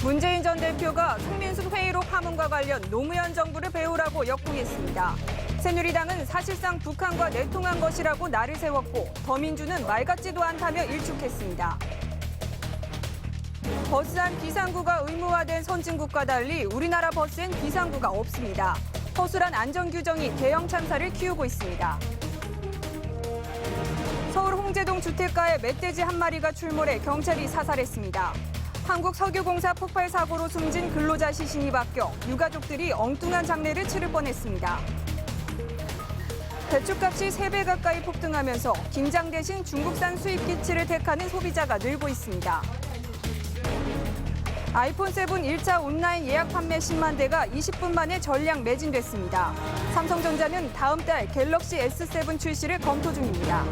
문재인 전 대표가 송민순 회의록 파문과 관련 노무현 정부를 배우라고 역공했습니다. 새누리당은 사실상 북한과 내통한 것이라고 날을 세웠고 더민주는 말 같지도 않다며 일축했습니다. 버스 안 비상구가 의무화된 선진국과 달리 우리나라 버스엔 비상구가 없습니다. 허술한 안전규정이 대형 참사를 키우고 있습니다. 서울 홍제동 주택가에 멧돼지 한 마리가 출몰해 경찰이 사살했습니다. 한국석유공사 폭발 사고로 숨진 근로자 시신이 바뀌어 유가족들이 엉뚱한 장례를 치를 뻔했습니다. 배추값이 3배 가까이 폭등하면서 김장 대신 중국산 수입기치를 택하는 소비자가 늘고 있습니다. 아이폰 7 1차 온라인 예약 판매 10만 대가 20분 만에 전량 매진됐습니다. 삼성전자는 다음 달 갤럭시 S7 출시를 검토 중입니다.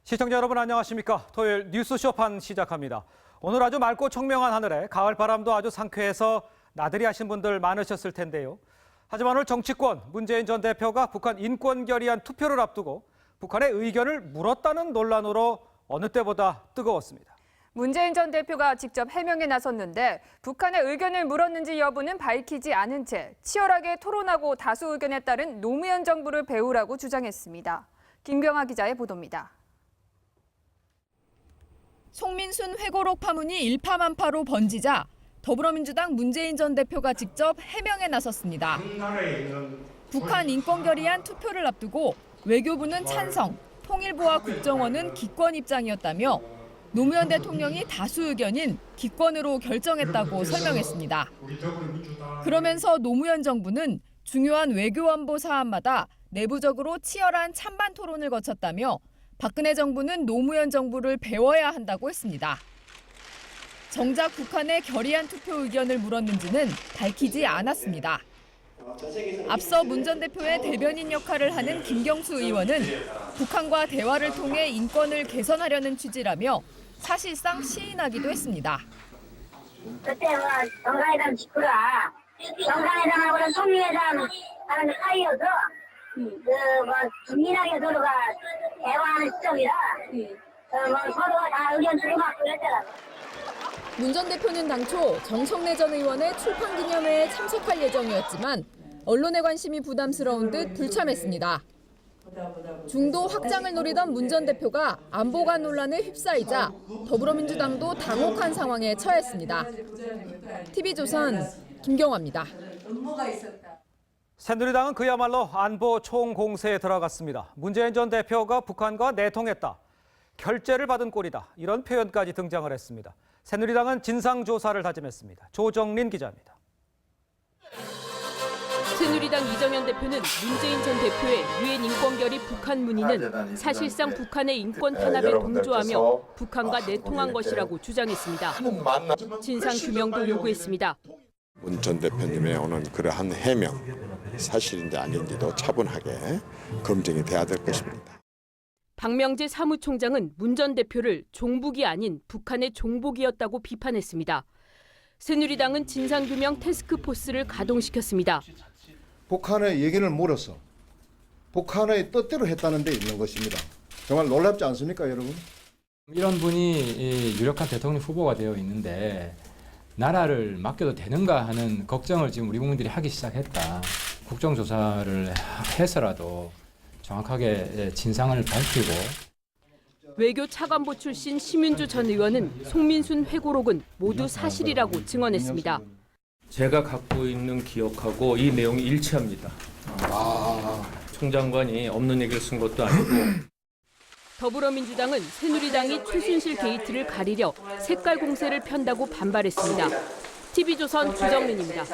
시청자 여러분 안녕하십니까? 토요일 뉴스 쇼판 시작합니다. 오늘 아주 맑고 청명한 하늘에 가을 바람도 아주 상쾌해서 나들이 하신 분들 많으셨을 텐데요. 하지만 오늘 정치권 문재인 전 대표가 북한 인권 결의안 투표를 앞두고 북한의 의견을 물었다는 논란으로 어느 때보다 뜨거웠습니다. 문재인 전 대표가 직접 해명에 나섰는데 북한의 의견을 물었는지 여부는 밝히지 않은 채 치열하게 토론하고 다수 의견에 따른 노무현 정부를 배우라고 주장했습니다. 김경아 기자의 보도입니다. 송민순 회고록 파문이 일파만파로 번지자 더불어민주당 문재인 전 대표가 직접 해명에 나섰습니다. 북한 인권 결의안 투표를 앞두고 외교부는 찬성, 통일부와 국정원은 기권 입장이었다며 노무현 대통령이 다수 의견인 기권으로 결정했다고 설명했습니다. 그러면서 노무현 정부는 중요한 외교안보 사안마다 내부적으로 치열한 찬반 토론을 거쳤다며 박근혜 정부는 노무현 정부를 배워야 한다고 했습니다. 정작 북한의 결의안 투표 의견을 물었는지는 밝히지 않았습니다. 앞서 문 전 대표의 대변인 역할을 하는 김경수 의원은 북한과 대화를 통해 인권을 개선하려는 취지라며 사실상 시인하기도 했습니다. 그때 정상회담 직후라 정상회담하고는 통일회담 하는 사이여서 긴밀하게 서로가 대화하는 시점이라 서로가 다 의견 주고받고 그랬더라고요. 문 전 대표는 당초 정청래 전 의원의 출판 기념회에 참석할 예정이었지만 언론의 관심이 부담스러운 듯 불참했습니다. 중도 확장을 노리던 문 전 대표가 안보관 논란에 휩싸이자 더불어민주당도 당혹한 상황에 처했습니다. TV조선 김경화입니다. 새누리당은 그야말로 안보 총공세에 들어갔습니다. 문재인 전 대표가 북한과 내통했다, 결재를 받은 꼴이다, 이런 표현까지 등장을 했습니다. 새누리당은 진상조사를 다짐했습니다. 조정린 기자입니다. 새누리당 이정현 대표는 문재인 전 대표의 유엔 인권결의 북한 문의는 사실상 북한의 인권 탄압에 동조하며 북한과 내통한 것이라고 주장했습니다. 진상 규명도 요구했습니다. 문 전 대표님의 오는 그러한 해명, 사실인지 아닌지도 차분하게 검증이 돼야 될 것입니다. 박명재 사무총장은 문 전 대표를 종북이 아닌 북한의 종복이었다고 비판했습니다. 새누리당은 진상규명 태스크포스를 가동시켰습니다. 북한의 얘기를 물어서 북한의 뜻대로 했다는 데 있는 것입니다. 정말 놀랍지 않습니까, 여러분? 이런 분이 유력한 대통령 후보가 되어 있는데 나라를 맡겨도 되는가 하는 걱정을 지금 우리 국민들이 하기 시작했다. 국정조사를 해서라도 정확하게 진상을 밝히고. 외교 차관보 출신 심윤주 전 의원은 송민순 회고록은 모두 사실이라고 증언했습니다. 제가 갖고 있는 기억하고 이 내용이 일치합니다. 총장관이 없는 얘기를 쓴 것도 아니고. 더불어민주당은 새누리당이 최순실 게이트를 가리려 색깔 공세를 편다고 반발했습니다. TV조선 주정민입니다.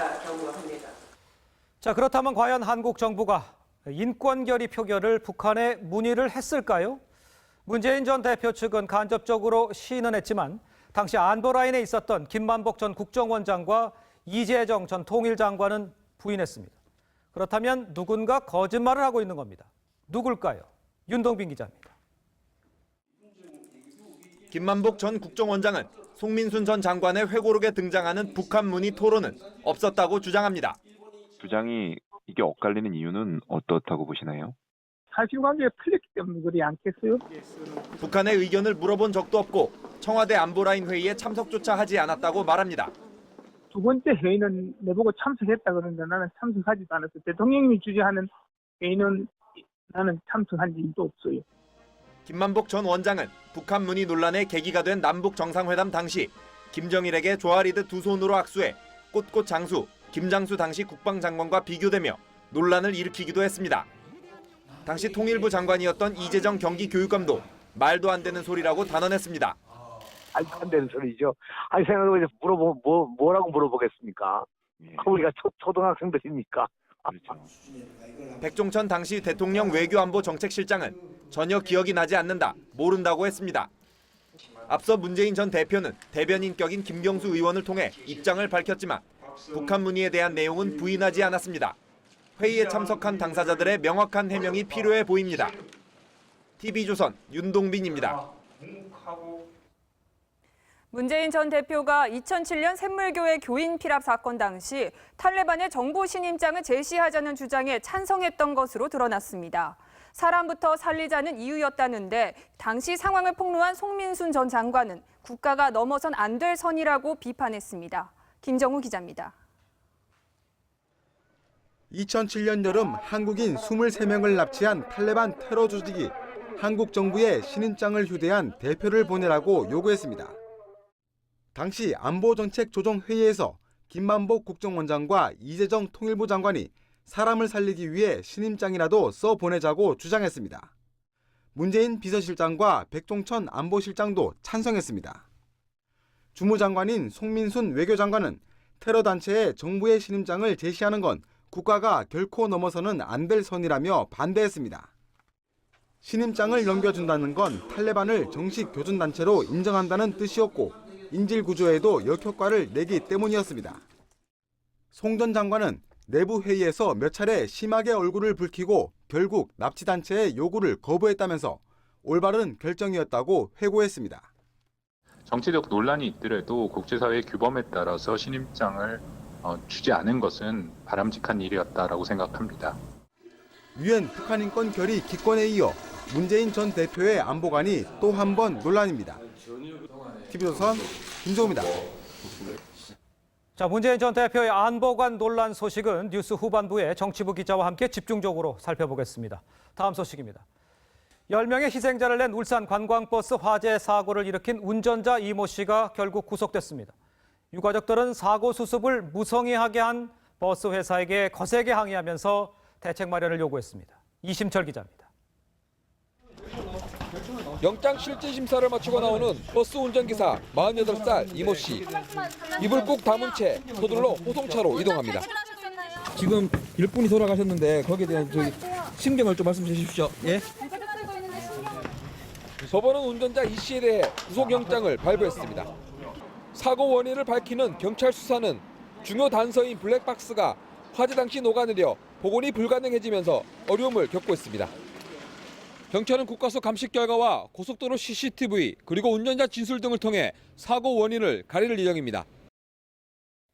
자, 그렇다면 과연 한국 정부가 인권 결의 표결을 북한에 문의를 했을까요? 문재인 전 대표 측은 간접적으로 시인은 했지만 당시 안보라인에 있었던 김만복 전 국정원장과 이재정 전 통일장관은 부인했습니다. 그렇다면 누군가 거짓말을 하고 있는 겁니다. 누굴까요? 윤동빈 기자입니다. 김만복 전 국정원장은 송민순 전 장관의 회고록에 등장하는 북한 문의 토론은 없었다고 주장합니다. 주장이 이게 엇갈리는 이유는 어떻다고 보시나요? 사실관계가 틀렸기 때문에 그러지 않겠어요? 북한의 의견을 물어본 적도 없고 청와대 안보라인 회의에 참석조차 하지 않았다고 말합니다. 두 번째 회의는 내보고 참석했다 그러는데 나는 참석하지도 않았어요. 대통령님이 주재하는 회의는 나는 참석한 적도 없어요. 김만복 전 원장은 북한 문의 논란의 계기가 된 남북 정상회담 당시 김정일에게 조아리드 두 손으로 악수해 꽃꽃 장수, 김장수 당시 국방장관과 비교되며 논란을 일으키기도 했습니다. 당시 통일부 장관이었던 이재정 경기교육감도 말도 안 되는 소리라고 단언했습니다. 말도 안 되는 소리죠. 아니 생각해보세요. 뭐라고 물어보겠습니까? 우리가 초등학생들이니까. 백종천 당시 대통령 외교안보정책실장은 전혀 기억이 나지 않는다, 모른다고 했습니다. 앞서 문재인 전 대표는 대변인격인 김경수 의원을 통해 입장을 밝혔지만 북한 문의에 대한 내용은 부인하지 않았습니다. 회의에 참석한 당사자들의 명확한 해명이 필요해 보입니다. TV조선 윤동빈입니다. 문재인 전 대표가 2007년 샘물교회 교인 피랍 사건 당시 탈레반의 정부 신임장을 제시하자는 주장에 찬성했던 것으로 드러났습니다. 사람부터 살리자는 이유였다는데 당시 상황을 폭로한 송민순 전 장관은 국가가 넘어선 안 될 선이라고 비판했습니다. 김정우 기자입니다. 2007년 여름 한국인 23명을 납치한 탈레반 테러 조직이 한국 정부에 신임장을 휴대한 대표를 보내라고 요구했습니다. 당시 안보정책조정회의에서 김만복 국정원장과 이재정 통일부 장관이 사람을 살리기 위해 신임장이라도 써보내자고 주장했습니다. 문재인 비서실장과 백종천 안보실장도 찬성했습니다. 주무장관인 송민순 외교장관은 테러 단체에 정부의 신임장을 제시하는 건 국가가 결코 넘어서는 안 될 선이라며 반대했습니다. 신임장을 넘겨준다는 건 탈레반을 정식 교준단체로 인정한다는 뜻이었고 인질 구조에도 역효과를 내기 때문이었습니다. 송 전 장관은 내부 회의에서 몇 차례 심하게 얼굴을 붉히고 결국 납치단체의 요구를 거부했다면서 올바른 결정이었다고 회고했습니다. 정치적 논란이 있더라도 국제사회의 규범에 따라서 신임장을 주지 않은 것은 바람직한 일이었다라고 생각합니다. 유엔 북한 인권 결의 기권에 이어 문재인 전 대표의 안보관이 또 한 번 논란입니다. TV조선 김종우입니다. 자, 문재인 전 대표의 안보관 논란 소식은 뉴스 후반부에 정치부 기자와 함께 집중적으로 살펴보겠습니다. 다음 소식입니다. 10명의 희생자를 낸 울산 관광버스 화재 사고를 일으킨 운전자 이모 씨가 결국 구속됐습니다. 유가족들은 사고 수습을 무성의하게 한 버스 회사에게 거세게 항의하면서 대책 마련을 요구했습니다. 이심철 기자입니다. 영장 실질 심사를 마치고 나오는 버스 운전기사 48살 이모 씨. 입을 꾹 다문 채 서둘러 호송차로 이동합니다. 지금 일꾼이 돌아가셨는데 거기에 대한 심경을 좀 말씀 주십시오. 예? 법원은 운전자 이 씨에 대해 구속영장을 발부했습니다. 사고 원인을 밝히는 경찰 수사는 중요 단서인 블랙박스가 화재 당시 녹아내려 복원이 불가능해지면서 어려움을 겪고 있습니다. 경찰은 국가수 감식 결과와 고속도로 CCTV 그리고 운전자 진술 등을 통해 사고 원인을 가릴 예정입니다.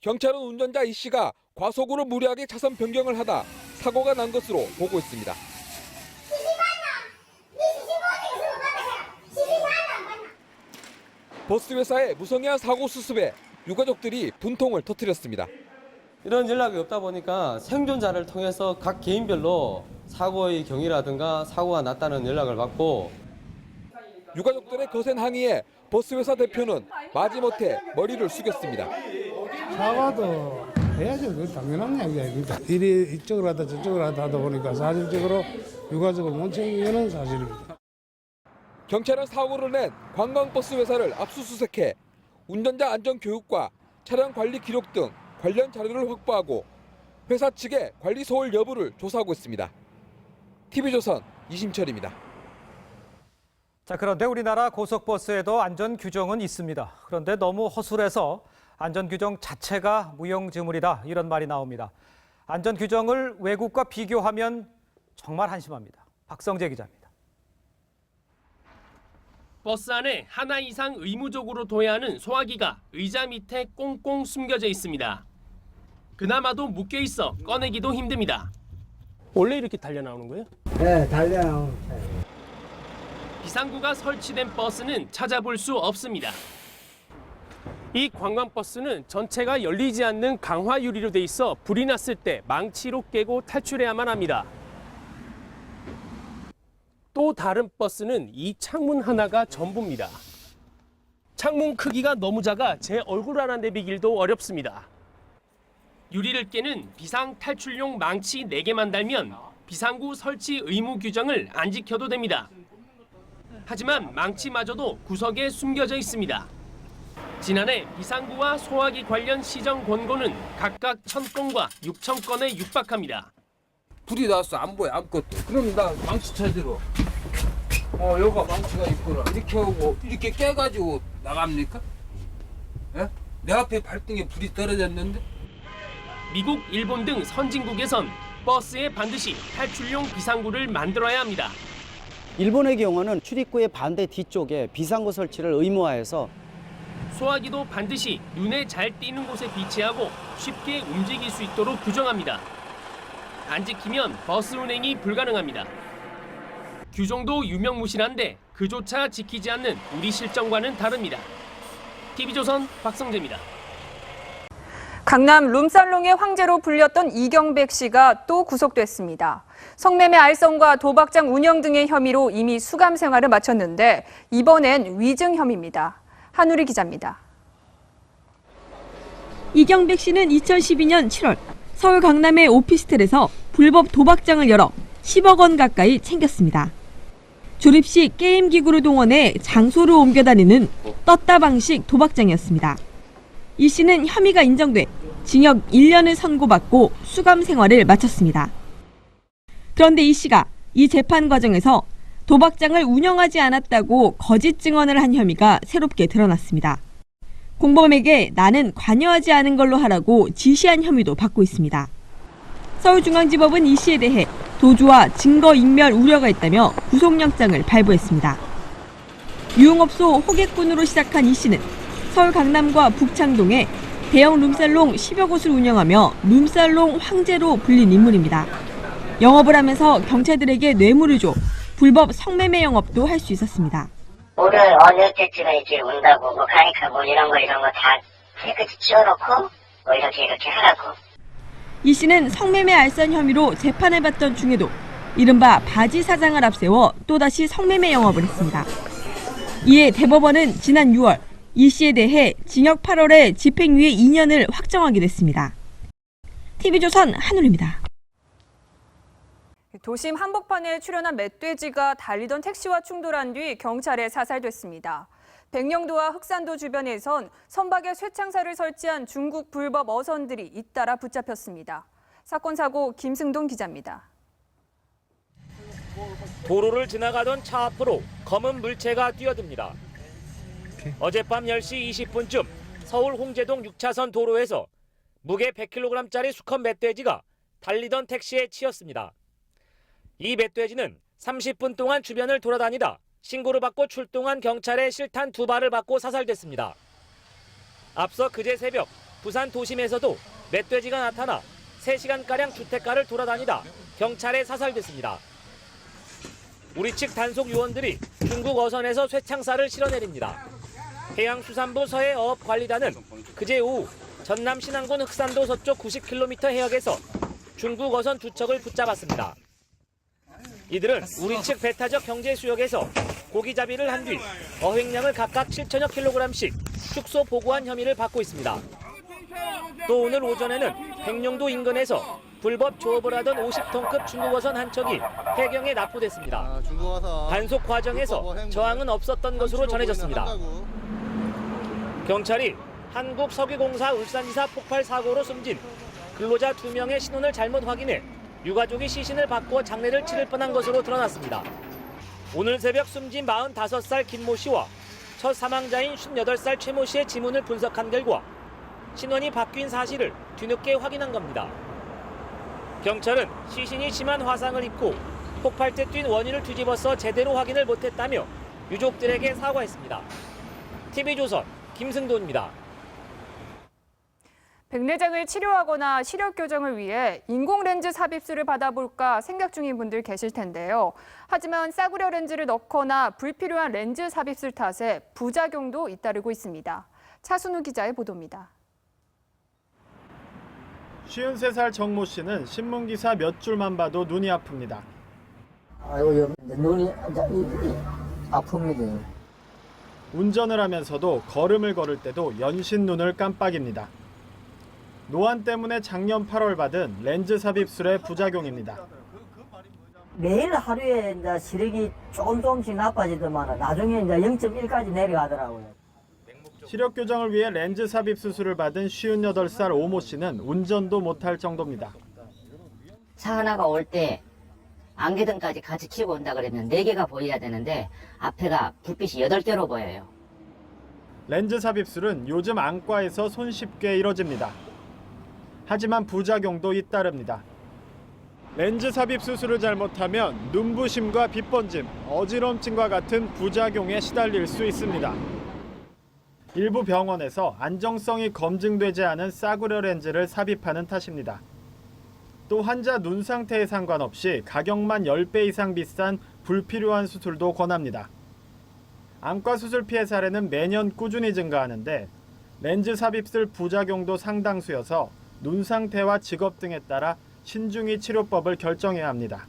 경찰은 운전자 이 씨가 과속으로 무리하게 차선 변경을 하다 사고가 난 것으로 보고 있습니다. 버스 회사의 무성의한 사고 수습에 유가족들이 분통을 터뜨렸습니다. 이런 연락이 없다 보니까 생존자를 통해서 각 개인별로 사고의 경위라든가 사고가 났다는 연락을 받고 유가족들의 거센 항의에 버스 회사 대표는 마지못해 머리를 숙였습니다. 사과도 해야죠. 그건 당연한 이야기입니다. 일이 이쪽으로 하다 저쪽으로 하다 보니까 사실적으로 유가족을 못 챙기는 사실입니다. 경찰은 사고를 낸 관광버스 회사를 압수수색해 운전자 안전교육과 차량 관리 기록 등 관련 자료를 확보하고 회사 측의 관리 소홀 여부를 조사하고 있습니다. TV조선 이심철입니다. 자, 그런데 우리나라 고속버스에도 안전 규정은 있습니다. 그런데 너무 허술해서 안전 규정 자체가 무용지물이다, 이런 말이 나옵니다. 안전 규정을 외국과 비교하면 정말 한심합니다. 박성재 기자입니다. 버스 안에 하나 이상 의무적으로 둬야 하는 소화기가 의자 밑에 꽁꽁 숨겨져 있습니다. 그나마도 묶여 있어 꺼내기도 힘듭니다. 원래 이렇게 달려 나오는 거예요? 네, 달려 나오는 차예요. 비상구가 설치된 버스는 찾아볼 수 없습니다. 이 관광버스는 전체가 열리지 않는 강화 유리로 돼 있어 불이 났을 때 망치로 깨고 탈출해야만 합니다. 또 다른 버스는 이 창문 하나가 전부입니다. 창문 크기가 너무 작아 제 얼굴 하나 내비길도 어렵습니다. 유리를 깨는 비상 탈출용 망치 4개만 달면 비상구 설치 의무 규정을 안 지켜도 됩니다. 하지만 망치마저도 구석에 숨겨져 있습니다. 지난해 비상구와 소화기 관련 시정 권고는 각각 1,000건과 6,000건에 육박합니다. 불이 났어. 안 보여 아무것도. 그럼 나 망치 찾으러. 여기가 망치가 있구나. 이렇게 하고 이렇게 깨가지고 나갑니까? 예? 내 앞에 발등에 불이 떨어졌는데? 미국, 일본 등 선진국에선 버스에 반드시 탈출용 비상구를 만들어야 합니다. 일본의 경우는 출입구의 반대 뒤쪽에 비상구 설치를 의무화해서 소화기도 반드시 눈에 잘 띄는 곳에 비치하고 쉽게 움직일 수 있도록 규정합니다. 안 지키면 버스 운행이 불가능합니다. 규정도 유명무실한데 그조차 지키지 않는 우리 실정과는 다릅니다. TV조선 박성재입니다. 강남 룸살롱의 황제로 불렸던 이경백 씨가 또 구속됐습니다. 성매매 알선과 도박장 운영 등의 혐의로 이미 수감 생활을 마쳤는데 이번엔 위증 혐의입니다. 한우리 기자입니다. 이경백 씨는 2012년 7월 서울 강남의 오피스텔에서 불법 도박장을 열어 10억 원 가까이 챙겼습니다. 조립 시 게임 기구를 동원해 장소를 옮겨 다니는 떴다 방식 도박장이었습니다. 이 씨는 혐의가 인정돼 징역 1년을 선고받고 수감 생활을 마쳤습니다. 그런데 이 씨가 이 재판 과정에서 도박장을 운영하지 않았다고 거짓 증언을 한 혐의가 새롭게 드러났습니다. 공범에게 나는 관여하지 않은 걸로 하라고 지시한 혐의도 받고 있습니다. 서울중앙지법은 이 씨에 대해 도주와 증거인멸 우려가 있다며 구속영장을 발부했습니다. 유흥업소 호객꾼으로 시작한 이 씨는 서울 강남과 북창동에 대형 룸살롱 10여 곳을 운영하며 룸살롱 황제로 불린 인물입니다. 영업을 하면서 경찰들에게 뇌물을 줘 불법 성매매 영업도 할 수 있었습니다. 오늘 어느 때쯤에 이제 온다고 뭐 가니까 뭐 이런 거 다 깨끗이 치워놓고 뭐 이렇게 하라고. 이 씨는 성매매 알선 혐의로 재판을 받던 중에도 이른바 바지 사장을 앞세워 또다시 성매매 영업을 했습니다. 이에 대법원은 지난 6월 이 씨에 대해 징역 8월에 집행유예 2년을 확정하게 됐습니다. TV조선 한울입니다. 도심 한복판에 출연한 멧돼지가 달리던 택시와 충돌한 뒤 경찰에 사살됐습니다. 백령도와 흑산도 주변에선 선박에 쇠창살을 설치한 중국 불법 어선들이 잇따라 붙잡혔습니다. 사건 사고 김승동 기자입니다. 도로를 지나가던 차 앞으로 검은 물체가 뛰어듭니다. 어젯밤 10시 20분쯤 서울 홍제동 6차선 도로에서 무게 100kg짜리 수컷 멧돼지가 달리던 택시에 치였습니다. 이 멧돼지는 30분 동안 주변을 돌아다니다 신고를 받고 출동한 경찰의 실탄 2발을 받고 사살됐습니다. 앞서 그제 새벽 부산 도심에서도 멧돼지가 나타나 3시간가량 주택가를 돌아다니다 경찰에 사살됐습니다. 우리 측 단속 요원들이 중국 어선에서 쇠창살을 실어내립니다. 해양수산부 서해어업관리단은 그제 오후 전남 신안군 흑산도 서쪽 90km 해역에서 중국 어선 2척을 붙잡았습니다. 이들은 우리 측 배타적 경제수역에서 고기잡이를 한 뒤 어획량을 각각 7천여 킬로그램씩 축소 보고한 혐의를 받고 있습니다. 또 오늘 오전에는 백령도 인근에서 불법 조업을 하던 50톤급 중국어선 한 척이 해경에 납부됐습니다. 단속 과정에서 저항은 없었던 것으로 전해졌습니다. 경찰이 한국석유공사 울산지사 폭발 사고로 숨진 근로자 2명의 신원을 잘못 확인해 유가족이 시신을 바꿔 장례를 치를 뻔한 것으로 드러났습니다. 오늘 새벽 숨진 45살 김모 씨와 첫 사망자인 58살 최모 씨의 지문을 분석한 결과 신원이 바뀐 사실을 뒤늦게 확인한 겁니다. 경찰은 시신이 심한 화상을 입고 폭발 때 뛴 원인을 뒤집어서 제대로 확인을 못했다며 유족들에게 사과했습니다. TV조선 김승돈입니다. 백내장을 치료하거나 시력 교정을 위해 인공 렌즈 삽입술을 받아볼까 생각 중인 분들 계실 텐데요. 하지만 싸구려 렌즈를 넣거나 불필요한 렌즈 삽입술 탓에 부작용도 잇따르고 있습니다. 차순우 기자의 보도입니다. 53살 정모 씨는 신문기사 몇 줄만 봐도 눈이 아픕니다. 눈이 아픕니다. 운전을 하면서도 걸음을 걸을 때도 연신 눈을 깜빡입니다. 노안 때문에 작년 8월 받은 렌즈 삽입술의 부작용입니다. 매일 하루에 이제 시력이 조금씩 나빠지더만 나중에 이제 0.1까지 내려가더라고요. 시력 교정을 위해 렌즈 삽입 수술을 받은 58살 오모 씨는 운전도 못할 정도입니다. 차 하나가 올 때 안개등까지 같이 켜고 온다 그러면 4개가 보여야 되는데 앞에가 불빛이 8개로 보여요. 렌즈 삽입술은 요즘 안과에서 손쉽게 이뤄집니다. 하지만 부작용도 잇따릅니다. 렌즈 삽입 수술을 잘못하면 눈부심과 빛번짐, 어지럼증과 같은 부작용에 시달릴 수 있습니다. 일부 병원에서 안정성이 검증되지 않은 싸구려 렌즈를 삽입하는 탓입니다. 또 환자 눈 상태에 상관없이 가격만 10배 이상 비싼 불필요한 수술도 권합니다. 안과 수술 피해 사례는 매년 꾸준히 증가하는데 렌즈 삽입술 부작용도 상당수여서 눈 상태와 직업 등에 따라 신중히 치료법을 결정해야 합니다.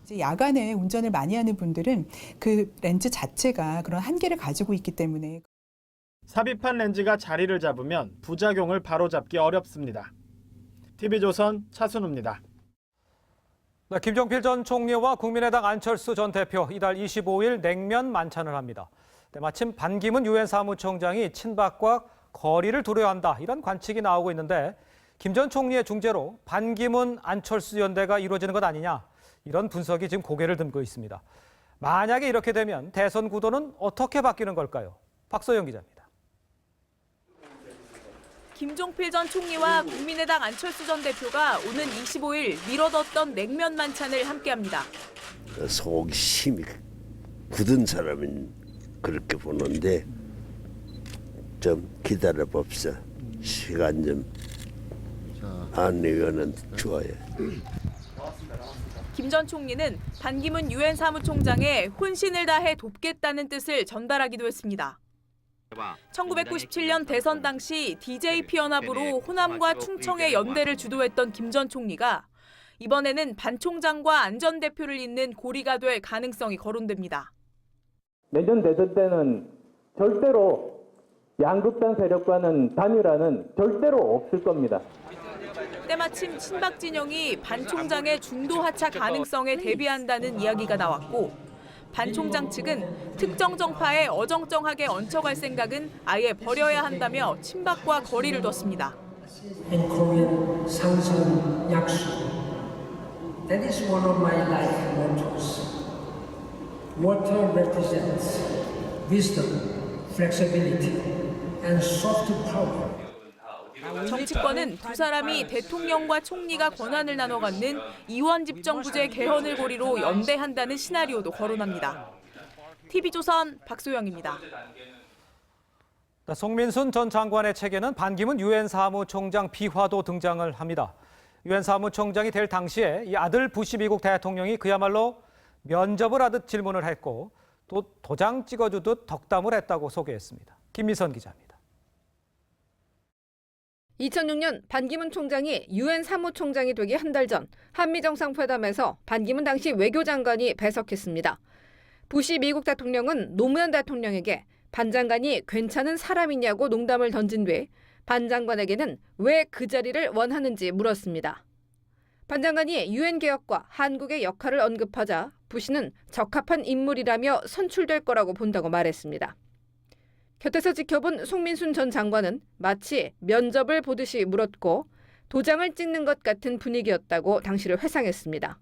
이제 야간에 운전을 많이 하는 분들은 그 렌즈 자체가 그런 한계를 가지고 있기 때문에 삽입한 렌즈가 자리를 잡으면 부작용을 바로잡기 어렵습니다. TV조선 차순우입니다. 네, 김종필 전 총리와 국민의당 안철수 전 대표 이달 25일 냉면 만찬을 합니다. 네, 마침 반기문 유엔 사무총장이 친박과 거리를 두려야 한다 이런 관측이 나오고 있는데 김 전 총리의 중재로 반기문 안철수 연대가 이루어지는 것 아니냐 이런 분석이 지금 고개를 들고 있습니다. 만약에 이렇게 되면 대선 구도는 어떻게 바뀌는 걸까요? 박소영 기자입니다. 김종필 전 총리와 국민의당 안철수 전 대표가 오는 25일 미뤄뒀던 냉면 만찬을 함께합니다. 속이 심히 굳은 사람은 그렇게 보는데 좀 기다려 봅시다. 시간 좀 안 내면은 좋아요. 김 전 총리는 반기문 유엔 사무총장에 혼신을 다해 돕겠다는 뜻을 전달하기도 했습니다. 1997년 대선 당시 DJP 연합으로 호남과 충청의 연대를 주도했던 김 전 총리가 이번에는 반 총장과 안 전 대표를 잇는 고리가 될 가능성이 거론됩니다. 내년 대선 때는 절대로 양극단 세력과는 단일화는 절대로 없을 겁니다. 때마침 친박 진영이 반 총장의 중도 하차 가능성에 대비한다는 이야기가 나왔고 반 총장 측은 특정 정파에 어정쩡하게 얹혀갈 생각은 아예 버려야 한다며 친박과 거리를 뒀습니다. In Korean, 상승 약수. That is one of my life mottos. Water represents wisdom, flexibility, and soft power. 정치권은 두 사람이 대통령과 총리가 권한을 나눠 갖는 이원 집정부제 개헌을 고리로 연대한다는 시나리오도 거론합니다. TV조선 박소영입니다. 송민순 전 장관의 책에는 반기문 유엔 사무총장 비화도 등장을 합니다. 유엔 사무총장이 될 당시에 이 아들 부시 미국 대통령이 그야말로 면접을 하듯 질문을 했고 또 도장 찍어주듯 덕담을 했다고 소개했습니다. 김미선 기자입니다. 2006년 반기문 총장이 유엔 사무총장이 되기 한 달 전 한미 정상회담에서 반기문 당시 외교장관이 배석했습니다. 부시 미국 대통령은 노무현 대통령에게 반 장관이 괜찮은 사람이냐고 농담을 던진 뒤 반 장관에게는 왜 그 자리를 원하는지 물었습니다. 반 장관이 유엔 개혁과 한국의 역할을 언급하자 부시는 적합한 인물이라며 선출될 거라고 본다고 말했습니다. 곁에서 지켜본 송민순 전 장관은 마치 면접을 보듯이 물었고 도장을 찍는 것 같은 분위기였다고 당시를 회상했습니다.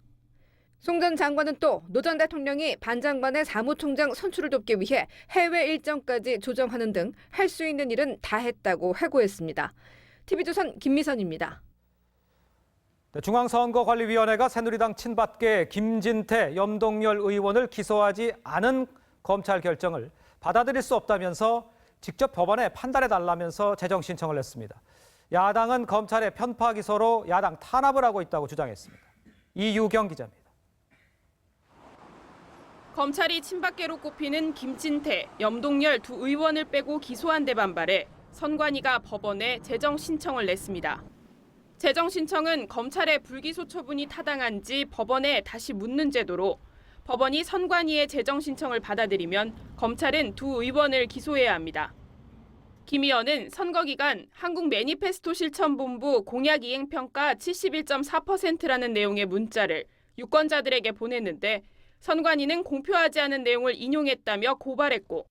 송 전 장관은 또 노 전 대통령이 반 장관의 사무총장 선출을 돕기 위해 해외 일정까지 조정하는 등 할 수 있는 일은 다 했다고 회고했습니다. TV조선 김미선입니다. 중앙선거관리위원회가 새누리당 친박계 김진태, 염동열 의원을 기소하지 않은 검찰 결정을 받아들일 수 없다면서 직접 법원에 판단해달라면서 재정 신청을 했습니다. 야당은 검찰의 편파 기소로 야당 탄압을 하고 있다고 주장했습니다. 이유경 기자입니다. 검찰이 친박계로 꼽히는 김진태, 염동열 두 의원을 빼고 기소한 데 반발해 선관위가 법원에 재정 신청을 냈습니다. 재정 신청은 검찰의 불기소 처분이 타당한지 법원에 다시 묻는 제도로 법원이 선관위의 재정 신청을 받아들이면 검찰은 두 의원을 기소해야 합니다. 김 의원은 선거 기간 한국 매니페스토 실천본부 공약 이행 평가 71.4%라는 내용의 문자를 유권자들에게 보냈는데 선관위는 공표하지 않은 내용을 인용했다며 고발했고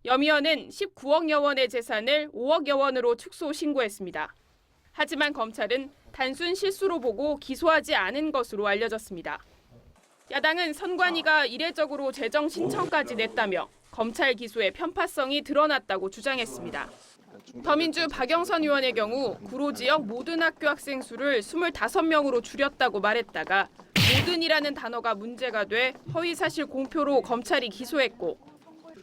염 의원은 19억여 원의 재산을 5억여 원으로 축소 신고했습니다. 하지만 검찰은 단순 실수로 보고 기소하지 않은 것으로 알려졌습니다. 야당은 선관위가 이례적으로 재정 신청까지 냈다며 검찰 기소의 편파성이 드러났다고 주장했습니다. 더민주 박영선 의원의 경우 구로 지역 모든 학교 학생 수를 25명으로 줄였다고 말했다가 모든이라는 단어가 문제가 돼 허위사실 공표로 검찰이 기소했고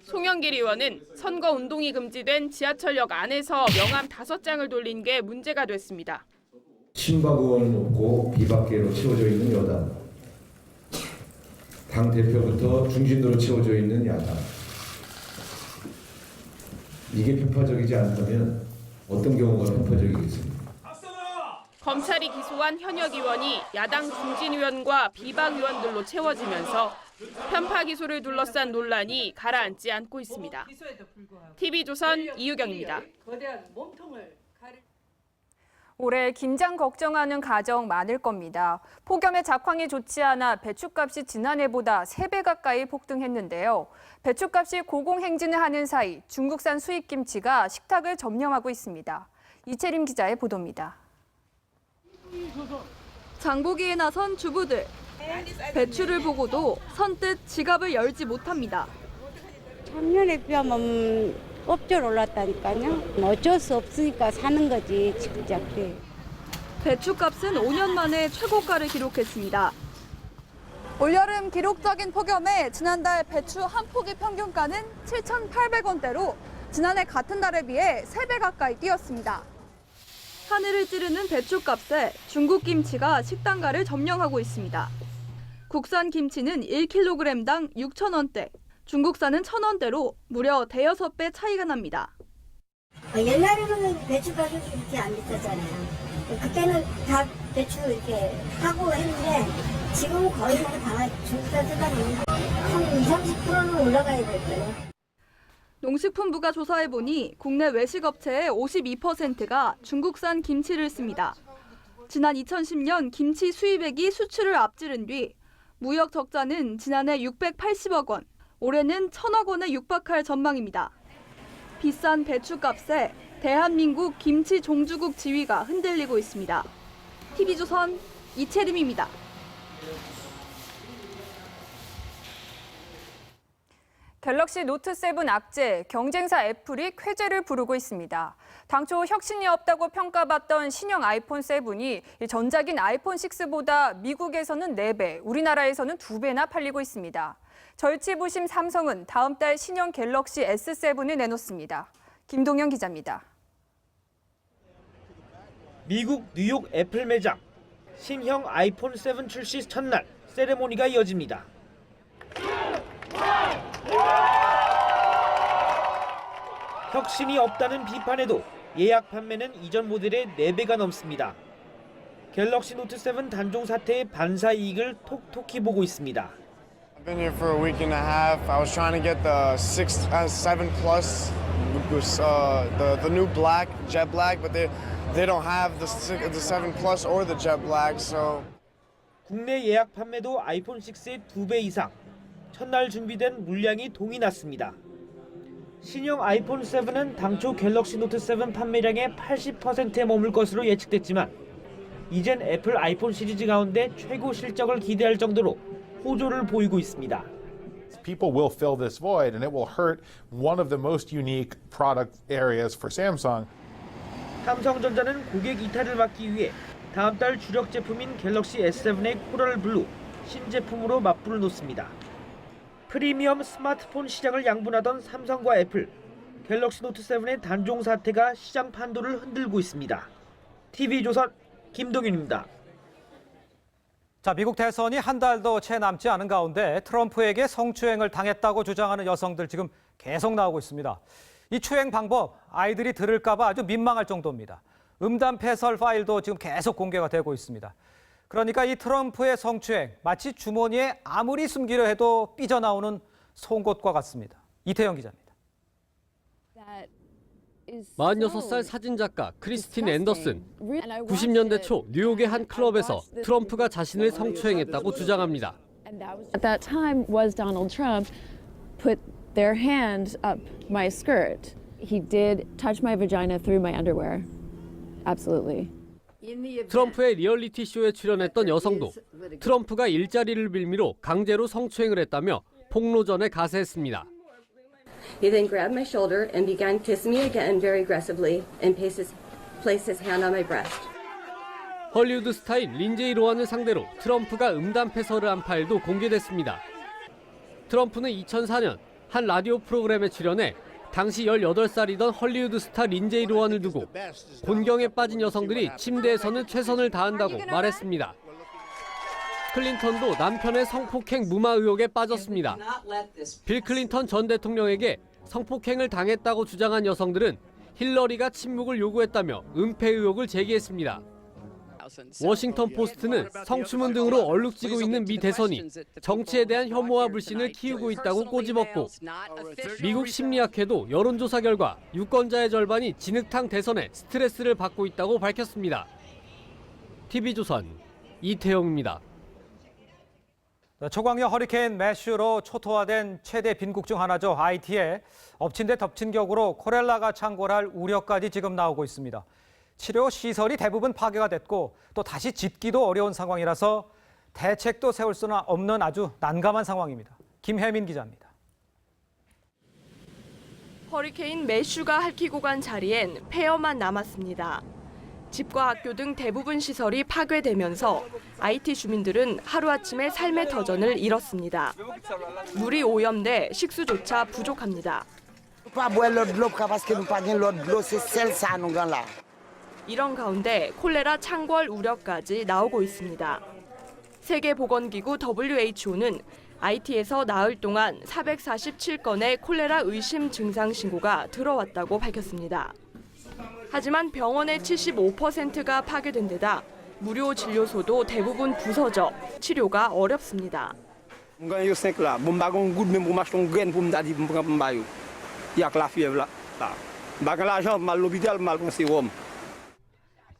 송영길 의원은 선거 운동이 금지된 지하철역 안에서 명함 5장을 돌린 게 문제가 됐습니다. 친박 의원은 없고 비박계로 채워져 있는 여당, 당 대표부터 중진으로 채워져 있는 야당. 이게 편파적이지 않다면 어떤 경우가 편파적이겠습니까? 검찰이 기소한 현역 의원이 야당 중진 의원과 비박 의원들로 채워지면서 편파 기소를 둘러싼 논란이 가라앉지 않고 있습니다. TV조선 이유경입니다. 올해 김장 걱정하는 가정 많을 겁니다. 폭염에 작황이 좋지 않아 배추값이 지난해보다 3배 가까이 폭등했는데요. 배추값이 고공행진을 하는 사이 중국산 수입김치가 식탁을 점령하고 있습니다. 이채림 기자의 보도입니다. 장보기에 나선 주부들. 배추를 보고도 선뜻 지갑을 열지 못합니다. 작년에 비하면 업절 올랐다니까요. 어쩔 수 없으니까 사는 거지, 직접히. 배추값은 5년 만에 최고가를 기록했습니다. 올여름 기록적인 폭염에 지난달 배추 한 포기 평균가는 7,800원대로 지난해 같은 달에 비해 3배 가까이 뛰었습니다. 하늘을 찌르는 배추값에 중국 김치가 식단가를 점령하고 있습니다. 국산 김치는 1kg당 6,000원대, 중국산은 1,000원대로 무려 대여섯 배 차이가 납니다. 옛날에는 배추가격이 이렇게 안 비쌌잖아요. 그때는 다 배추 이렇게 하고 했는데 지금은 거의 다 중국산 쓰다 보니까 한 20-30%는 올라가야 될 거예요. 농식품부가 조사해보니 국내 외식업체의 52%가 중국산 김치를 씁니다. 지난 2010년 김치 수입액이 수출을 앞지른 뒤 무역 적자는 지난해 680억 원, 올해는 1,000억 원에 육박할 전망입니다. 비싼 배추값에 대한민국 김치 종주국 지위가 흔들리고 있습니다. TV조선 이채림입니다. 갤럭시 노트 7 악재, 경쟁사 애플이 쾌재를 부르고 있습니다. 당초 혁신이 없다고 평가받던 신형 아이폰 7이 전작인 아이폰 6보다 미국에서는 4배, 우리나라에서는 2배나 팔리고 있습니다. 절치부심 삼성은 다음 달 신형 갤럭시 S7을 내놓습니다. 김동현 기자입니다. 미국 뉴욕 애플 매장, 신형 아이폰 7 출시 첫날 세레모니가 이어집니다. 혁신이 없다는 비판에도 예약 판매는 이전 모델의 4배가 넘습니다. 갤럭시 노트 7 단종 사태의 반사 이익을 톡톡히 보고 있습니다. I've been here for a week and a half. I was trying to get the 7 Plus, the new black, jet black, but they don't have the 7 Plus or the jet black, so. 국내 예약 판매도 아이폰 6의 2배 이상, 첫날 준비된 물량이 동이 났습니다. 신형 아이폰 7은 당초 갤럭시 노트 7 판매량의 80%에 머물 것으로 예측됐지만 이젠 애플 아이폰 시리즈 가운데 최고 실적을 기대할 정도로 호조를 보이고 있습니다. People will fill this void and it will hurt one of the most unique product areas for Samsung. 삼성전자는 고객 이탈을 막기 위해 다음 달 주력 제품인 갤럭시 S7의 코랄 블루 신제품으로 맞불을 놓습니다. 프리미엄 스마트폰 시장을 양분하던 삼성과 애플, 갤럭시 노트 7의 단종 사태가 시장 판도를 흔들고 있습니다. TV조선 김동윤입니다. 자, 미국 대선이 한 달도 채 남지 않은 가운데 트럼프에게 성추행을 당했다고 주장하는 여성들 지금 계속 나오고 있습니다. 이 추행 방법 아이들이 들을까 봐 아주 민망할 정도입니다. 음담 패설 파일도 지금 계속 공개가 되고 있습니다. 그러니까 이 트럼프의 성추행 마치 주머니에 아무리 숨기려 해도 삐져나오는 송곳과 같습니다. 이태영 기자입니다. 46살 사진작가 크리스틴 앤더슨. 90년대 초 뉴욕의 한 클럽에서 트럼프가 자신을 성추행했다고 주장합니다. At that time was Donald Trump put their hand up my skirt. He did touch my vagina through my underwear. Absolutely. 트럼프의 리얼리티 쇼에 출연했던 여성도 트럼프가 일자리를 빌미로 강제로 성추행을 했다며 폭로전에 가세했습니다. He then grabbed my shoulder and began kissing me again very aggressively and placed his hand on my breast. 헐리우드 스타인 린제이 로한을 상대로 트럼프가 음담 패설을 한 파일도 공개됐습니다. 트럼프는 2004년 한 라디오 프로그램에 출연해 당시 18살이던 헐리우드 스타 린제이 로한을 두고 곤경에 빠진 여성들이 침대에서는 최선을 다한다고 말했습니다. 클린턴도 남편의 성폭행 무마 의혹에 빠졌습니다. 빌 클린턴 전 대통령에게 성폭행을 당했다고 주장한 여성들은 힐러리가 침묵을 요구했다며 은폐 의혹을 제기했습니다. 워싱턴 포스트는 성추문 등으로 얼룩지고 있는 미 대선이 정치에 대한 혐오와 불신을 키우고 있다고 꼬집었고, 미국 심리학회도 여론조사 결과 유권자의 절반이 진흙탕 대선에 스트레스를 받고 있다고 밝혔습니다. TV조선 이태영입니다. 초강력 허리케인 매슈로 초토화된 최대 빈국 중 하나죠. 하이티에 엎친 데 덮친 격으로 콜레라가 창궐할 우려까지 지금 나오고 있습니다. 치료 시설이 대부분 파괴가 됐고 또 다시 짓기도 어려운 상황이라서 대책도 세울 수는 없는 아주 난감한 상황입니다. 김혜민 기자입니다. 허리케인 매슈가 핥히고 간 자리엔 폐허만 남았습니다. 집과 학교 등 대부분 시설이 파괴되면서 IT 주민들은 하루아침에 삶의 터전을 잃었습니다. 물이 오염돼 식수조차 부족합니다. 이런 가운데 콜레라 창궐 우려까지 나오고 있습니다. 세계보건기구 WHO는 IT에서 나흘 동안 447건의 콜레라 의심 증상 신고가 들어왔다고 밝혔습니다. 하지만 병원의 75%가 파괴된 데다 무료 진료소도 대부분 부서져 치료가 어렵습니다.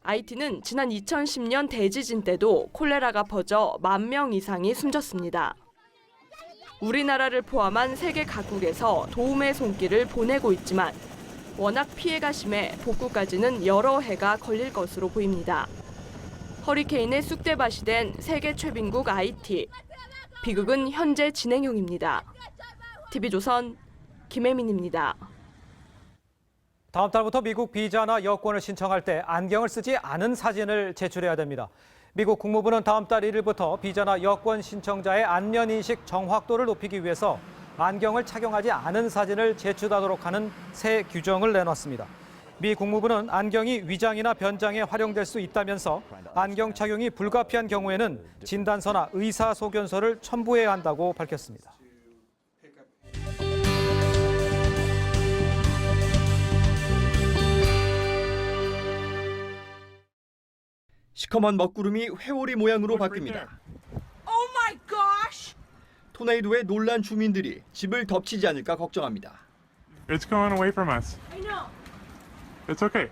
IT는 지난 2010년 대지진 때도 콜레라가 퍼져 10,000명 이상이 숨졌습니다. 우리나라를 포함한 세계 각국에서 도움의 손길을 보내고 있지만 워낙 피해가 심해 복구까지는 여러 해가 걸릴 것으로 보입니다. 허리케인의 쑥대밭이 된 세계 최빈국 IT. 비극은 현재 진행형입니다. TV조선 김혜민입니다. 다음 달부터 미국 비자나 여권을 신청할 때 안경을 쓰지 않은 사진을 제출해야 됩니다. 미국 국무부는 다음 달 1일부터 비자나 여권 신청자의 안면인식 정확도를 높이기 위해서 안경을 착용하지 않은 사진을 제출하도록 하는 새 규정을 내놨습니다. 미 국무부는 안경이 위장이나 변장에 활용될 수 있다면서 안경 착용이 불가피한 경우에는 진단서나 의사소견서를 첨부해야 한다고 밝혔습니다. 시커먼 먹구름이 회오리 모양으로 바뀝니다. Oh my gosh! 토네이도에 놀란 주민들이 집을 덮치지 않을까 걱정합니다. It's going away from us. I know. It's okay.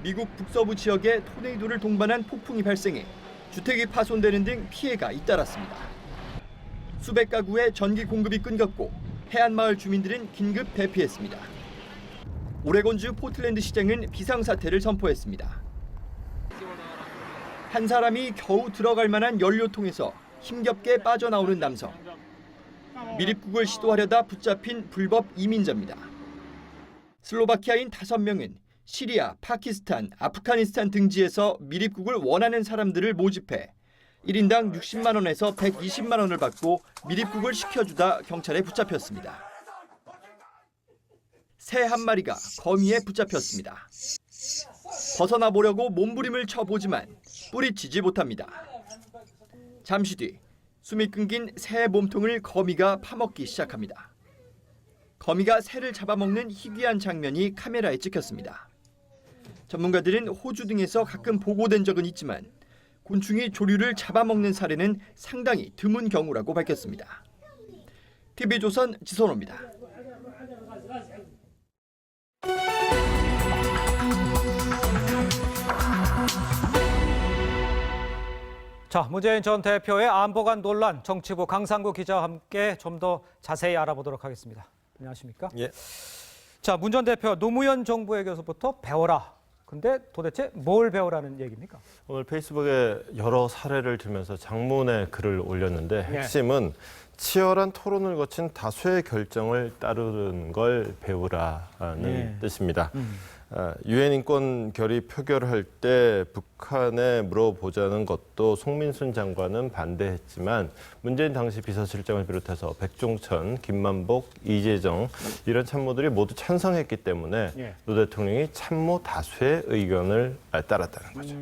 미국 북서부 지역에 토네이도를 동반한 폭풍이 발생해 주택이 파손되는 등 피해가 잇따랐습니다. 수백 가구의 전기 공급이 끊겼고 해안마을 주민들은 긴급 대피했습니다. 오레곤주 포틀랜드 시장은 비상사태를 선포했습니다. 한 사람이 겨우 들어갈 만한 연료통에서 힘겹게 빠져나오는 남성. 미립국을 시도하려다 붙잡힌 불법 이민자입니다. 슬로바키아인 5명은 시리아, 파키스탄, 아프가니스탄 등지에서 미립국을 원하는 사람들을 모집해 1인당 60만 원에서 120만 원을 받고 미립국을 시켜주다 경찰에 붙잡혔습니다. 새 한 마리가 거미에 붙잡혔습니다. 벗어나 보려고 몸부림을 쳐보지만 뿌리치지 못합니다. 잠시 뒤 숨이 끊긴 새의 몸통을 거미가 파먹기 시작합니다. 거미가 새를 잡아먹는 희귀한 장면이 카메라에 찍혔습니다. 전문가들은 호주 등에서 가끔 보고된 적은 있지만 곤충이 조류를 잡아먹는 사례는 상당히 드문 경우라고 밝혔습니다. TV조선 지선호입니다. 자, 문재인 전 대표의 안보관 논란, 정치부 강상구 기자와 함께 좀 더 자세히 알아보도록 하겠습니다. 안녕하십니까? 예. 자, 문 전 대표 노무현 정부에게서부터 배워라. 근데 도대체 뭘 배우라는 얘기입니까? 오늘 페이스북에 여러 사례를 들면서 장문의 글을 올렸는데 핵심은 치열한 토론을 거친 다수의 결정을 따르는 걸 배우라는 뜻입니다. 유엔 인권 결의 표결할 때 북한에 물어보자는 것도 송민순 장관은 반대했지만 문재인 당시 비서실장을 비롯해서 백종천, 김만복, 이재정 이런 참모들이 모두 찬성했기 때문에 노 대통령이 참모 다수의 의견을 따랐다는 거죠.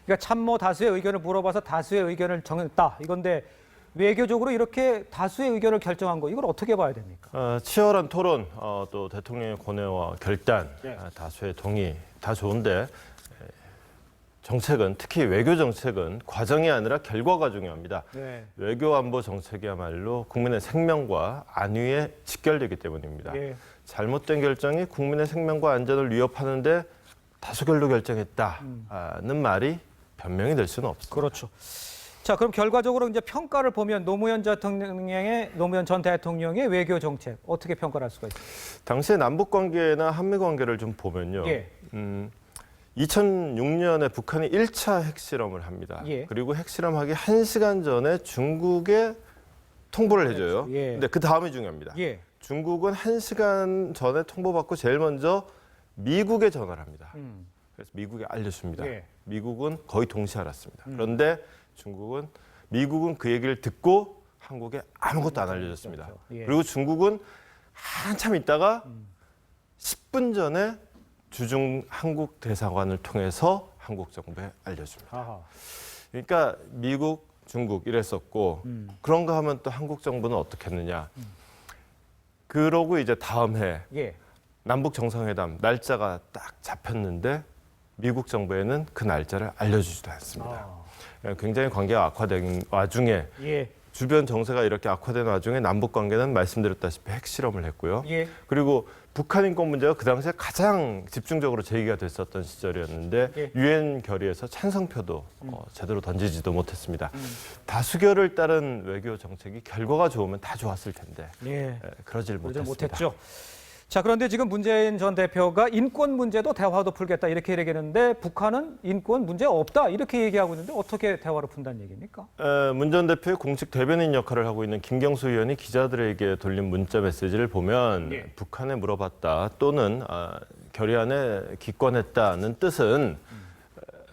그러니까 참모 다수의 의견을 물어봐서 다수의 의견을 정했다. 이건데 외교적으로 이렇게 다수의 의견을 결정한 거 이걸 어떻게 봐야 됩니까? 치열한 토론, 또 대통령의 권해와 결단, 다수의 동의 다 좋은데 정책은 특히 외교 정책은 과정이 아니라 결과가 중요합니다. 외교 안보 정책이야말로 국민의 생명과 안위에 직결되기 때문입니다. 잘못된 결정이 국민의 생명과 안전을 위협하는데 다수결로 결정했다는 말이 변명이 될 수는 없습니다. 그렇죠. 자, 그럼 결과적으로 이제 평가를 보면 노무현 전 대통령의 외교 정책 어떻게 평가를 할 수가 있습니까? 당시의 남북 관계나 한미 관계를 좀 보면요. 2006년에 북한이 1차 핵실험을 합니다. 그리고 핵실험하기 1시간 전에 중국에 통보를 해줘요. 근데 그 다음이 중요합니다. 중국은 1시간 전에 통보받고 제일 먼저 미국에 전화를 합니다. 그래서 미국에 알려줍니다. 미국은 거의 동시에 알았습니다. 그런데 미국은 그 얘기를 듣고 한국에 아무것도 안 알려줬습니다. 그리고 중국은 한참 있다가 10분 전에 주중 한국 대사관을 통해서 한국 정부에 알려줍니다. 그러니까 미국, 중국 이랬었고 그런가 하면 또 한국 정부는 어떻게 했느냐. 그러고 이제 다음 해 남북 정상회담 날짜가 딱 잡혔는데 미국 정부에는 그 날짜를 알려주지도 않습니다. 굉장히 관계가 악화된 와중에 주변 정세가 이렇게 악화된 와중에 남북 관계는 말씀드렸다시피 핵실험을 했고요. 그리고 북한 인권 문제가 그 당시에 가장 집중적으로 제기가 됐었던 시절이었는데 유엔 결의에서 찬성표도 제대로 던지지도 못했습니다. 다수결을 따른 외교 정책이 결과가 좋으면 다 좋았을 텐데 그러질 못했습니다. 못했죠. 자, 그런데 지금 문재인 전 대표가 인권 문제도 대화도 풀겠다 이렇게 얘기했는데 북한은 인권 문제 없다 이렇게 얘기하고 있는데 어떻게 대화로 푼다는 얘기입니까? 문 전 대표의 공식 대변인 역할을 하고 있는 김경수 의원이 기자들에게 돌린 문자 메시지를 보면 북한에 물어봤다 또는 결의안에 기권했다는 뜻은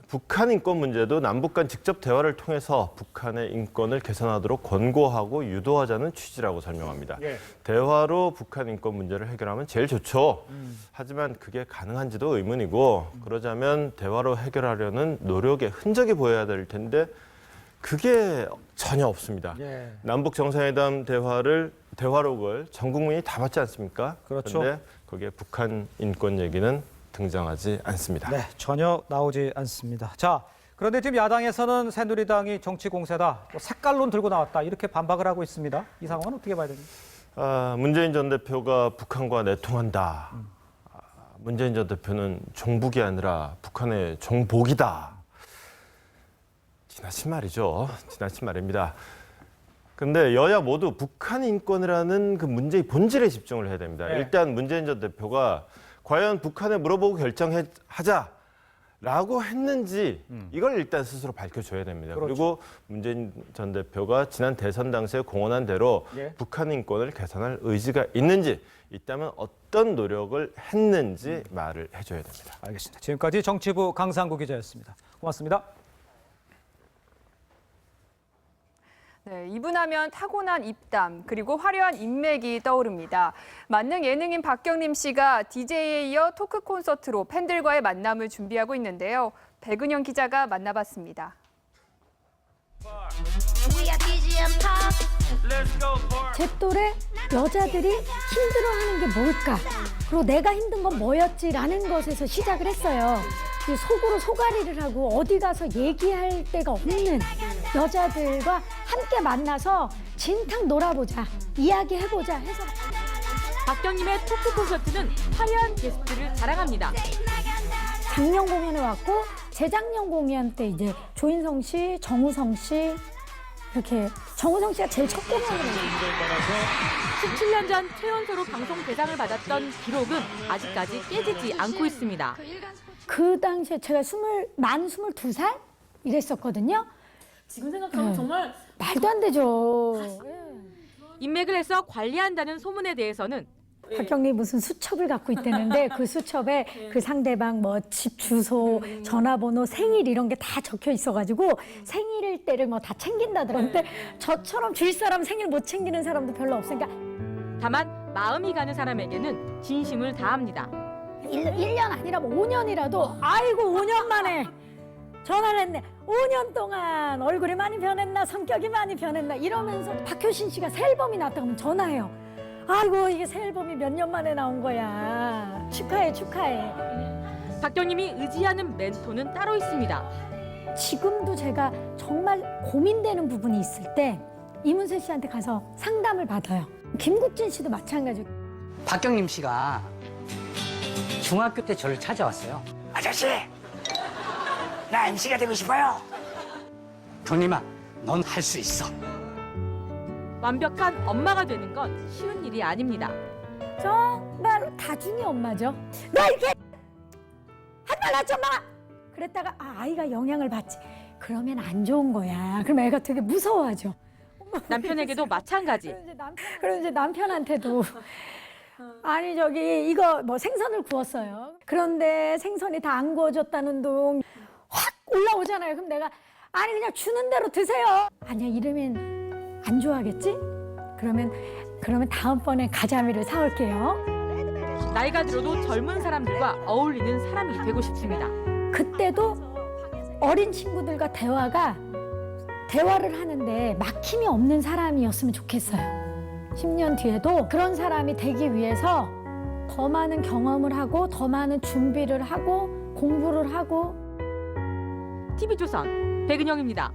북한 인권 문제도 남북 간 직접 대화를 통해서 북한의 인권을 개선하도록 권고하고 유도하자는 취지라고 설명합니다. 대화로 북한 인권 문제를 해결하면 제일 좋죠. 하지만 그게 가능한지도 의문이고 그러자면 대화로 해결하려는 노력의 흔적이 보여야 될 텐데 그게 전혀 없습니다. 남북 정상회담 대화록을 전 국민이 다 봤지 않습니까? 그렇죠. 그런데 거기에 북한 인권 얘기는 등장하지 않습니다. 네, 전혀 나오지 않습니다. 자, 그런데 지금 야당에서는 새누리당이 정치 공세다, 또 색깔론 들고 나왔다 이렇게 반박을 하고 있습니다. 이 상황은 어떻게 봐야 됩니까? 문재인 전 대표가 북한과 내통한다. 문재인 전 대표는 종북이 아니라 북한의 종복이다. 지나친 말이죠. 지나친 말입니다. 근데 여야 모두 북한 인권이라는 그 문제의 본질에 집중을 해야 됩니다. 일단 문재인 전 대표가 과연 북한에 물어보고 결정하자라고 했는지 이걸 일단 스스로 밝혀줘야 됩니다. 그리고 문재인 전 대표가 지난 대선 당시에 공언한 대로 북한 인권을 개선할 의지가 있는지 있다면 어떤 노력을 했는지 말을 해줘야 됩니다. 알겠습니다. 지금까지 정치부 강상구 기자였습니다. 고맙습니다. 네, 이분하면 타고난 입담 그리고 화려한 인맥이 떠오릅니다. 만능 예능인 박경림 씨가 DJ에 이어 토크 콘서트로 팬들과의 만남을 준비하고 있는데요. 백은영 기자가 만나봤습니다. 제 또래 여자들이 힘들어하는 게 뭘까? 그리고 내가 힘든 건 뭐였지라는 것에서 시작을 했어요. 속으로 소가리를 하고 어디 가서 얘기할 데가 없는 여자들과 함께 만나서 진탕 놀아보자, 이야기해보자 해서 박경림의 토크 콘서트는 화려한 게스트를 자랑합니다. 작년 공연에 왔고 재작년 공연 때 이제 조인성 씨, 정우성 씨 이렇게 정우성 씨가 제일 첫 공연을 했어요. 17년 전 최연소로 방송 대상을 받았던 기록은 아직까지 깨지지 않고 있습니다. 그 당시에 제가 만 22살 이랬었거든요. 지금 생각하면 정말 말도 안 되죠. 인맥을 해서 관리한다는 소문에 대해서는 박경림 무슨 수첩을 갖고 있다는데 그 수첩에 그 상대방 뭐 집 주소, 전화번호, 생일 이런 게 다 적혀 있어가지고 생일 때를 뭐 다 챙긴다더라고요. 근데 저처럼 주위 사람 생일 못 챙기는 사람도 별로 없으니까 다만 마음이 가는 사람에게는 진심을 다합니다. 1년 아니라 뭐 5년이라도 아이고 5년 만에 전화를 했네. 5년 동안 얼굴이 많이 변했나 성격이 많이 변했나 이러면서 박효신 씨가 새 앨범이 나왔다고 하면 전화해요. 아이고 이게 새 앨범이 몇 년 만에 나온 거야. 축하해 축하해. 박경림이 의지하는 멘토는 따로 있습니다. 지금도 제가 정말 고민되는 부분이 있을 때 이문세 씨한테 가서 상담을 받아요. 김국진 씨도 마찬가지고. 박경림 씨가 중학교 때 저를 찾아왔어요. 아저씨, 나 MC가 되고 싶어요. 경림아, 넌 할 수 있어. 완벽한 엄마가 되는 건 쉬운 일이 아닙니다. 정말 다중이 엄마죠. 너 이렇게 하지 말라 좀 마! 그랬다가 아이가 영향을 받지. 그러면 안 좋은 거야. 그럼 애가 되게 무서워하죠. 남편에게도 마찬가지. 그럼 이제 남편한테도 아니 저기 이거 뭐 생선을 구웠어요. 그런데 생선이 다 안 구워졌다는 둥 확 올라오잖아요. 그럼 내가 아니 그냥 주는 대로 드세요. 아니야 이러면 안 좋아하겠지? 그러면 다음번에 가자미를 사올게요. 나이가 들어도 젊은 사람들과 어울리는 사람이 되고 싶습니다. 그때도 어린 친구들과 대화를 하는데 막힘이 없는 사람이었으면 좋겠어요. 10년 뒤에도 그런 사람이 되기 위해서 더 많은 경험을 하고 더 많은 준비를 하고 공부를 하고. TV조선 백은영입니다.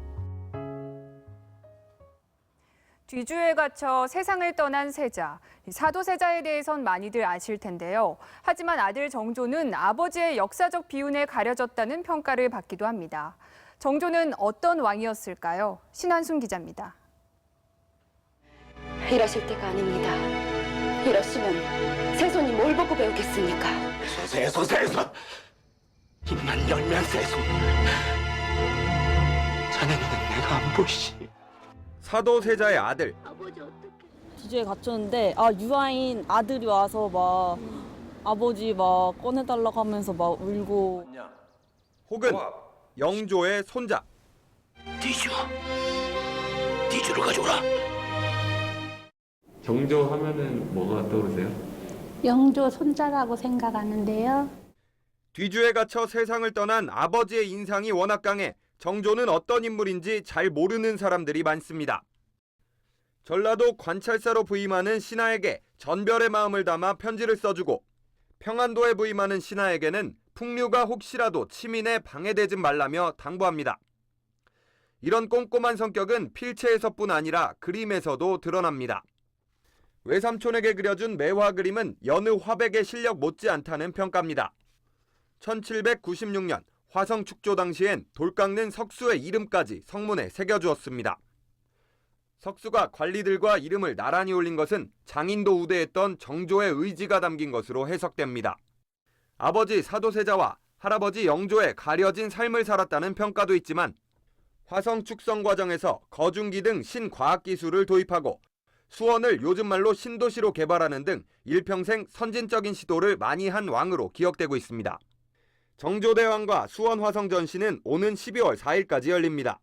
뒤주에 갇혀 세상을 떠난 세자. 사도세자에 대해선 많이들 아실 텐데요. 하지만 아들 정조는 아버지의 역사적 비운에 가려졌다는 평가를 받기도 합니다. 정조는 어떤 왕이었을까요? 신한순 기자입니다. 이러실 때가 아닙니다. 이러시면 세손이 뭘 보고 배우겠습니까? 세손 입만 열면 세손. 자네는 내가 안 보이시. 사도세자의 아들. 뒤주에 갇혔는데 유아인 아들이 와서 막 아버지 막 꺼내달라고 하면서 막 울고. 혹은 영조의 손자. 뒤주를 가져오라. 정조 하면은 뭐가 떠오르세요? 영조 손자라고 생각하는데요. 뒤주에 갇혀 세상을 떠난 아버지의 인상이 워낙 강해 정조는 어떤 인물인지 잘 모르는 사람들이 많습니다. 전라도 관찰사로 부임하는 신하에게 전별의 마음을 담아 편지를 써주고 평안도에 부임하는 신하에게는 풍류가 혹시라도 치민에 방해되지 말라며 당부합니다. 이런 꼼꼼한 성격은 필체에서뿐 아니라 그림에서도 드러납니다. 외삼촌에게 그려준 매화 그림은 여느 화백의 실력 못지않다는 평가입니다. 1796년 화성 축조 당시엔 돌 깎는 석수의 이름까지 성문에 새겨주었습니다. 석수가 관리들과 이름을 나란히 올린 것은 장인도 우대했던 정조의 의지가 담긴 것으로 해석됩니다. 아버지 사도세자와 할아버지 영조의 가려진 삶을 살았다는 평가도 있지만 화성 축성 과정에서 거중기 등 신과학기술을 도입하고 수원을 요즘 말로 신도시로 개발하는 등 일평생 선진적인 시도를 많이 한 왕으로 기억되고 있습니다. 정조대왕과 수원 화성 전시는 오는 12월 4일까지 열립니다.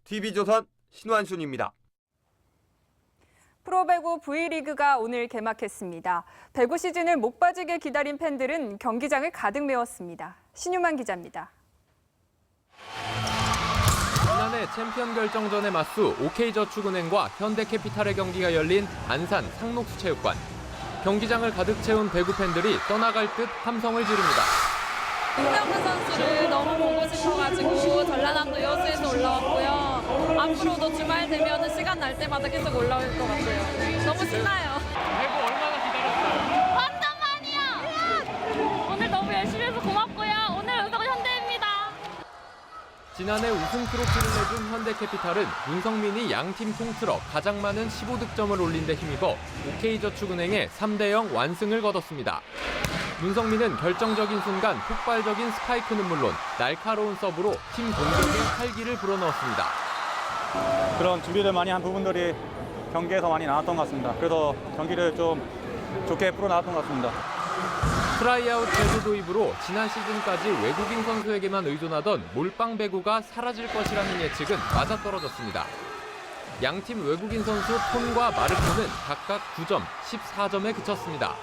TV조선 신완순입니다. 프로배구 V리그가 오늘 개막했습니다. 배구 시즌을 목 빠지게 기다린 팬들은 경기장을 가득 메웠습니다. 신유만 기자입니다. 지난해 챔피언 결정전에 맞수 OK저축은행과 현대캐피탈의 경기가 열린 안산 상록수체육관. 경기장을 가득 채운 배구 팬들이 떠나갈 듯 함성을 지릅니다. 김명훈 선수를 너무 보고 싶어가지고 전라남도 여수에서 올라왔고요. 앞으로도 주말 되면 시간 날 때마다 계속 올라올 것 같아요. 너무 신나요. 배구 얼마나 기다렸어요? 완전 많이요. 오늘 너무 열심히 해서 고맙고요. 오늘 우승은 현대입니다. 지난해 우승 트로피를 내준 현대캐피탈은 문성민이 양팀 통틀어 가장 많은 15득점을 올린 데 힘입어 OK저축은행에 3대0 완승을 거뒀습니다. 문성민은 결정적인 순간 폭발적인 스파이크는 물론 날카로운 서브로 팀 공격에 활기를 불어넣었습니다. 그런 준비를 많이 한 부분들이 경기에서 많이 나왔던 것 같습니다. 그래서 경기를 좀 좋게 풀어나왔던 것 같습니다. 트라이아웃 제도 도입으로 지난 시즌까지 외국인 선수에게만 의존하던 몰빵 배구가 사라질 것이라는 예측은 맞아떨어졌습니다. 양팀 외국인 선수 톤과 마르코는 각각 9점, 14점에 그쳤습니다.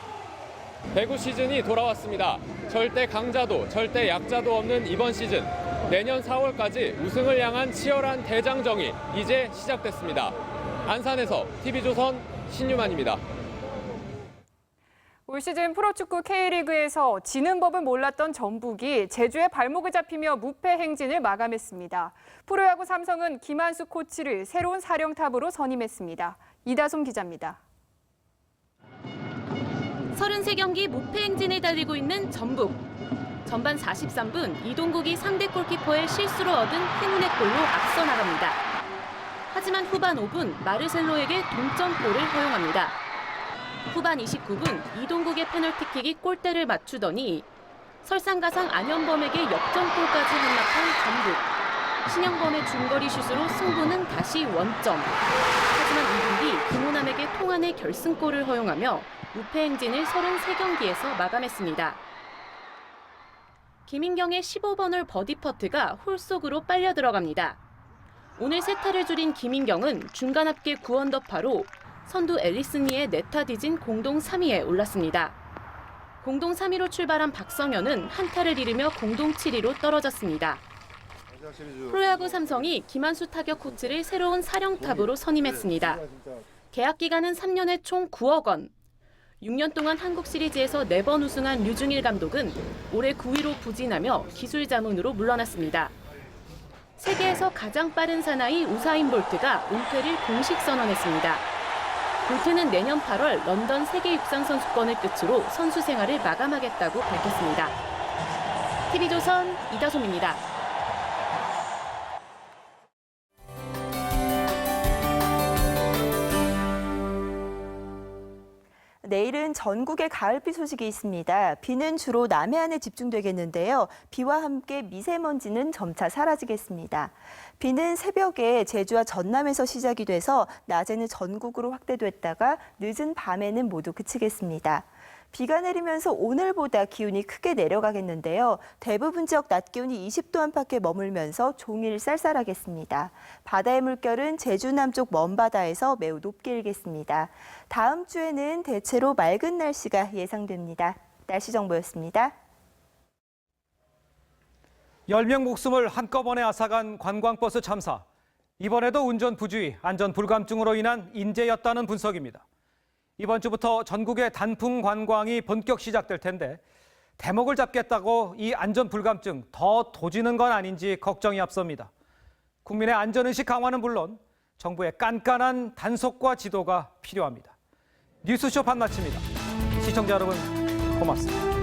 배구 시즌이 돌아왔습니다. 절대 강자도 절대 약자도 없는 이번 시즌. 내년 4월까지 우승을 향한 치열한 대장정이 이제 시작됐습니다. 안산에서 TV조선 신유만입니다. 올 시즌 프로축구 K리그에서 지는 법을 몰랐던 전북이 제주의 발목을 잡히며 무패 행진을 마감했습니다. 프로야구 삼성은 김한수 코치를 새로운 사령탑으로 선임했습니다. 이다솜 기자입니다. 33경기 무패 행진을 달리고 있는 전북. 전반 43분 이동국이 상대 골키퍼의 실수로 얻은 행운의 골로 앞서 나갑니다. 하지만 후반 5분 마르셀로에게 동점골을 허용합니다. 후반 29분 이동국의 페널티킥이 골대를 맞추더니 설상가상 안현범에게 역전골까지 헌납한 전북. 신영범의 중거리 슛으로 승부는 다시 원점. 하지만 이동국이 김호남에게 통안의 결승골을 허용하며 무패 행진을 33경기에서 마감했습니다. 김인경의 15번홀 버디 퍼트가 홀 속으로 빨려 들어갑니다. 오늘 세타를 줄인 김인경은 중간 합계 9언더파로 선두 앨리슨리의 네타 뒤진 공동 3위에 올랐습니다. 공동 3위로 출발한 박성현은 한타를 잃으며 공동 7위로 떨어졌습니다. 프로야구 삼성이 김한수 타격 코치를 새로운 사령탑으로 선임했습니다. 계약 기간은 3년에 총 9억 원. 6년 동안 한국 시리즈에서 4번 우승한 류중일 감독은 올해 9위로 부진하며 기술 자문으로 물러났습니다. 세계에서 가장 빠른 사나이 우사인 볼트가 은퇴를 공식 선언했습니다. 볼트는 내년 8월 런던 세계 육상 선수권을 끝으로 선수 생활을 마감하겠다고 밝혔습니다. TV조선 이다솜입니다. 내일은 전국에 가을비 소식이 있습니다. 비는 주로 남해안에 집중되겠는데요. 비와 함께 미세먼지는 점차 사라지겠습니다. 비는 새벽에 제주와 전남에서 시작이 돼서 낮에는 전국으로 확대됐다가 늦은 밤에는 모두 그치겠습니다. 비가 내리면서 오늘보다 기온이 크게 내려가겠는데요. 대부분 지역 낮 기온이 20도 안팎에 머물면서 종일 쌀쌀하겠습니다. 바다의 물결은 제주 남쪽 먼바다에서 매우 높게 일겠습니다. 다음 주에는 대체로 맑은 날씨가 예상됩니다. 날씨 정보였습니다. 10명 목숨을 한꺼번에 앗아간 관광버스 참사. 이번에도 운전 부주의, 안전 불감증으로 인한 인재였다는 분석입니다. 이번 주부터 전국의 단풍 관광이 본격 시작될 텐데 대목을 잡겠다고 이 안전 불감증 더 도지는 건 아닌지 걱정이 앞섭니다. 국민의 안전의식 강화는 물론 정부의 깐깐한 단속과 지도가 필요합니다. 뉴스쇼 판마칩니다. 시청자 여러분 고맙습니다.